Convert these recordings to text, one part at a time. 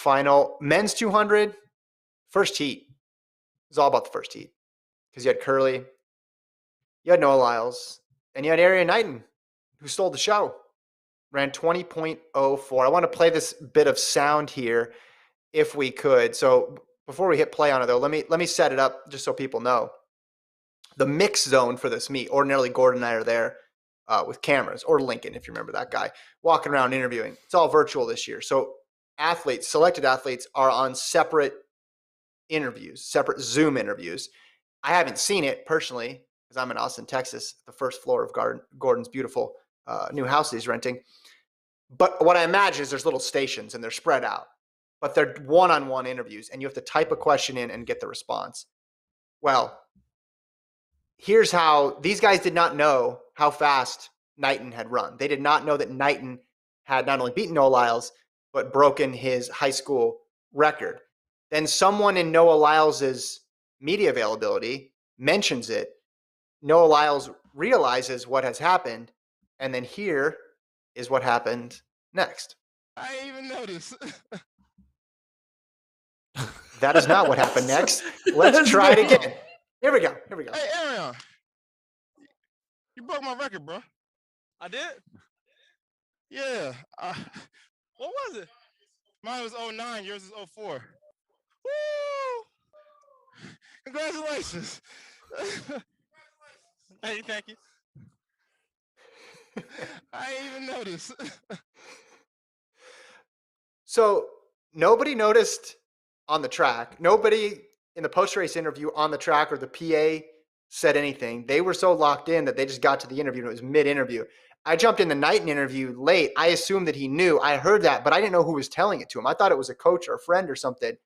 final. Men's 200, first heat. It was all about the first heat because you had Curly, you had Noah Lyles, and you had Erriyon Knighton, who stole the show. Ran 20.04. I want to play this bit of sound here if we could. So before we hit play on it, though, let me set it up just so people know. The mix zone for this meet, ordinarily Gordon and I are there with cameras, or Lincoln, if you remember that guy, walking around interviewing. It's all virtual this year. So selected athletes are on separate interviews, separate Zoom interviews. I haven't seen it personally because I'm in Austin, Texas, the first floor of Gordon's beautiful new house he's renting. But what I imagine is there's little stations and they're spread out, but they're one-on-one interviews and you have to type a question in and get the response. Well, here's how these guys did not know how fast Knighton had run. They did not know that Knighton had not only beaten Noah Lyles, but broken his high school record. Then someone in Noah Lyles's media availability mentions it. Noah Lyles realizes what has happened, and then here is what happened next. I didn't even notice. That is not what happened next. Let's try it again. Here we go. Hey, Erriyon, you broke my record, bro. I did? Yeah. What was it? Mine was 09. Yours is 04. Woo! Congratulations. Hey, thank you. I didn't even notice. So nobody noticed on the track. Nobody in the post-race interview on the track or the PA said anything. They were so locked in that they just got to the interview and it was mid-interview. I jumped in the Knighton interview late. I assumed that he knew. I heard that, but I didn't know who was telling it to him. I thought it was a coach or a friend or something.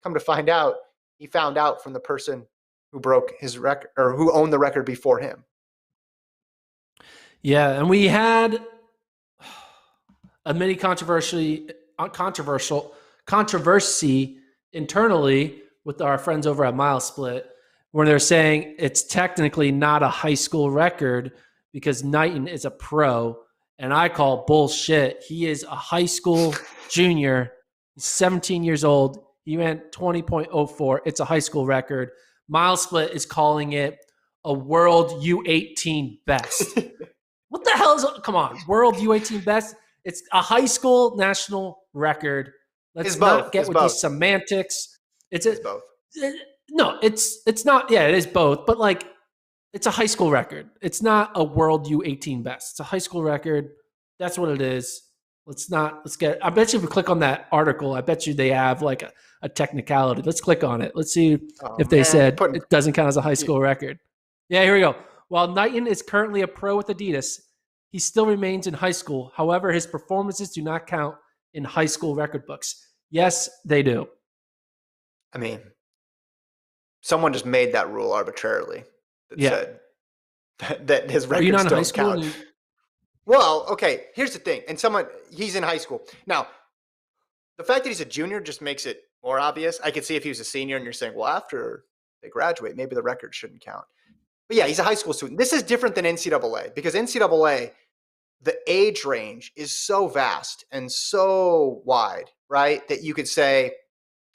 Come to find out, he found out from the person who broke his record or who owned the record before him. Yeah, and we had a mini controversy internally with our friends over at Mile Split, where they're saying it's technically not a high school record because Knighton is a pro, and I call bullshit. He is a high school junior. He's 17 years old. He ran 20.04. It's a high school record. Mile Split is calling it a world U18 best. What the hell is – come on, world U18 best? It's a high school national record. Let's not get with these semantics. It's both. No, it's not. Yeah, it is both. But like, it's a high school record. It's not a world U18 best. It's a high school record. That's what it is. Let's get. I bet you if we click on that article, I bet you they have like a technicality. Let's click on it. Let's see if they said it doesn't count as a high school record. Yeah, here we go. While Knighton is currently a pro with Adidas, he still remains in high school. However, his performances do not count in high school record books. Yes, they do. I mean, someone just made that rule arbitrarily that said that his records don't count. Well, okay, here's the thing. And he's in high school. Now, the fact that he's a junior just makes it more obvious. I could see if he was a senior and you're saying, well, after they graduate, maybe the record shouldn't count. But yeah, he's a high school student. This is different than NCAA because NCAA, the age range is so vast and so wide, right? That you could say,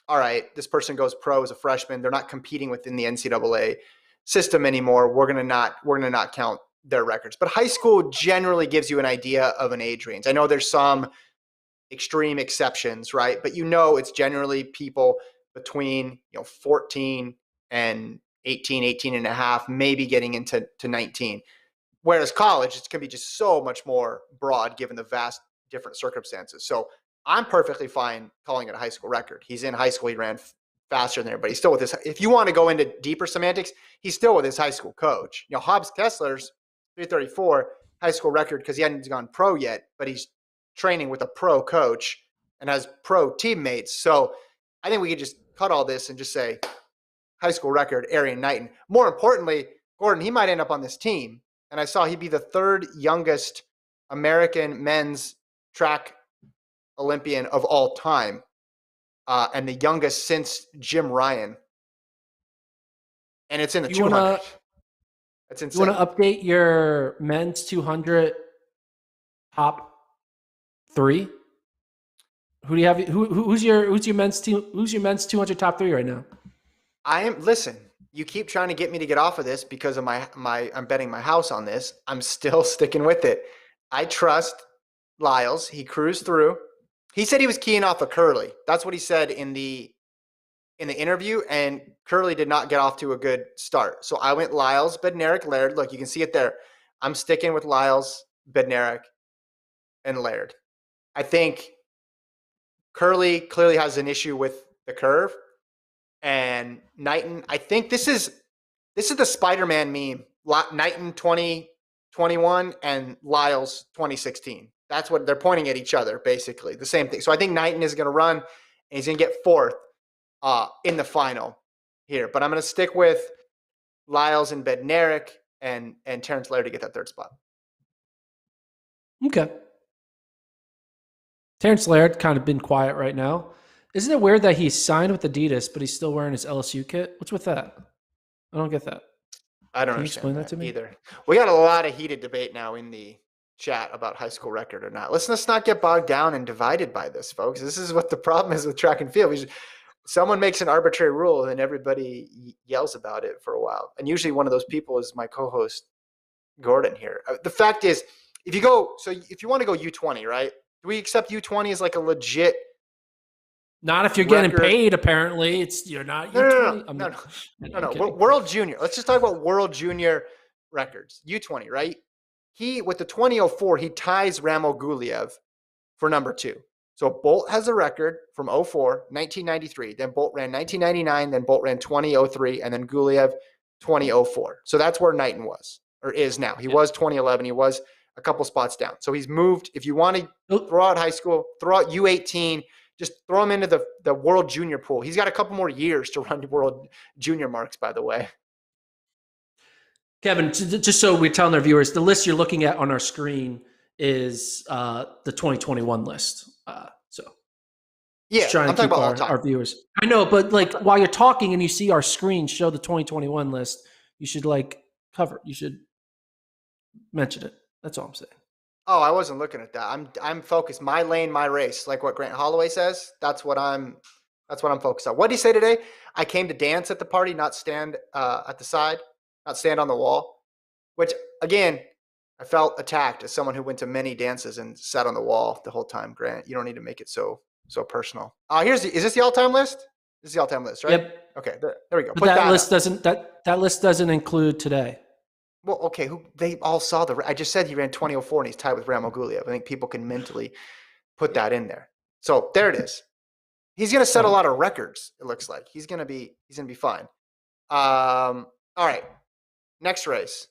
all right, this person goes pro as a freshman. They're not competing within the NCAA system anymore. We're gonna not count their records. But high school generally gives you an idea of an age range. I know there's some extreme exceptions, right? But it's generally people between 14 and 18 and a half, maybe getting into 19. Whereas college, it's going to be just so much more broad given the vast different circumstances. So I'm perfectly fine calling it a high school record. He's in high school. He ran faster than everybody. He's still with his, if you want to go into deeper semantics, he's still with his high school coach. Hobbs Kessler's 334 high school record because he hadn't gone pro yet, but he's training with a pro coach and has pro teammates. So I think we could just cut all this and just say high school record, Erriyon Knighton. More importantly, Gordon, he might end up on this team. And I saw he'd be the third youngest American men's track Olympian of all time, and the youngest since Jim Ryan. And it's in the 200. That's insane. You want to update your men's 200 top 3? Who do you have? Who's your men's team? Who's your men's 200 top 3 right now? Listen, you keep trying to get me to get off of this because of I'm betting my house on this. I'm still sticking with it. I trust Lyles. He cruised through. He said he was keying off of Curley. That's what he said in the interview, and Curley did not get off to a good start. So I went Lyles, Bednarik, Laird. Look, you can see it there. I'm sticking with Lyles, Bednarik, and Laird. I think Curley clearly has an issue with the curve. And Knighton, I think this is the Spider-Man meme. Knighton 2021 and Lyles 2016. That's what they're pointing at each other, basically. The same thing. So I think Knighton is going to run, and he's going to get fourth in the final here. But I'm going to stick with Lyles and Bednarik and Terrence Laird to get that third spot. Okay. Terrence Laird kind of been quiet right now. Isn't it weird that he's signed with Adidas, but he's still wearing his LSU kit? What's with that? I don't get that. I don't understand that to me either. We got a lot of heated debate now in the chat about high school record or not. Let's not get bogged down and divided by this, folks. This is what the problem is with track and field. Someone makes an arbitrary rule and everybody yells about it for a while. And usually one of those people is my co-host, Gordon, here. The fact is, if you want to go U20, right? Do we accept U20 as like a legit? Not if you're getting paid, apparently. You're not U20. No. World Junior. Let's just talk about World Junior records. U20, right? He, with the 2004, he ties Ramo Guliev for number 2. So Bolt has a record from 04, 1993. Then Bolt ran 1999. Then Bolt ran 2003. And then Guliev 2004. So that's where Knighton was, or is now. He was 2011. He was a couple spots down. So he's moved. If you want to throw out high school, throw out U18, just throw him into the World Junior pool. He's got a couple more years to run World Junior marks, by the way. Kevin, just so we're telling our viewers, the list you're looking at on our screen is the 2021 list. Yeah, trying to keep our viewers. I know, but while you're talking and you see our screen show the 2021 list, you should you should mention it. That's all I'm saying. Oh, I wasn't looking at that. I'm focused. My lane, my race. Like what Grant Holloway says. That's what I'm focused on. What did he say today? I came to dance at the party, not stand at the side, not stand on the wall. Which again, I felt attacked as someone who went to many dances and sat on the wall the whole time. Grant, you don't need to make it so personal. Is this the all-time list? This is the all-time list, right? Yep. Okay, there we go. But that list doesn't include today. Well, okay, they all saw I just said he ran 2004 and he's tied with Ramo Guliev. I think people can mentally put that in there. So there it is. He's going to set a lot of records. It looks like he's going to be fine. All right. Next race.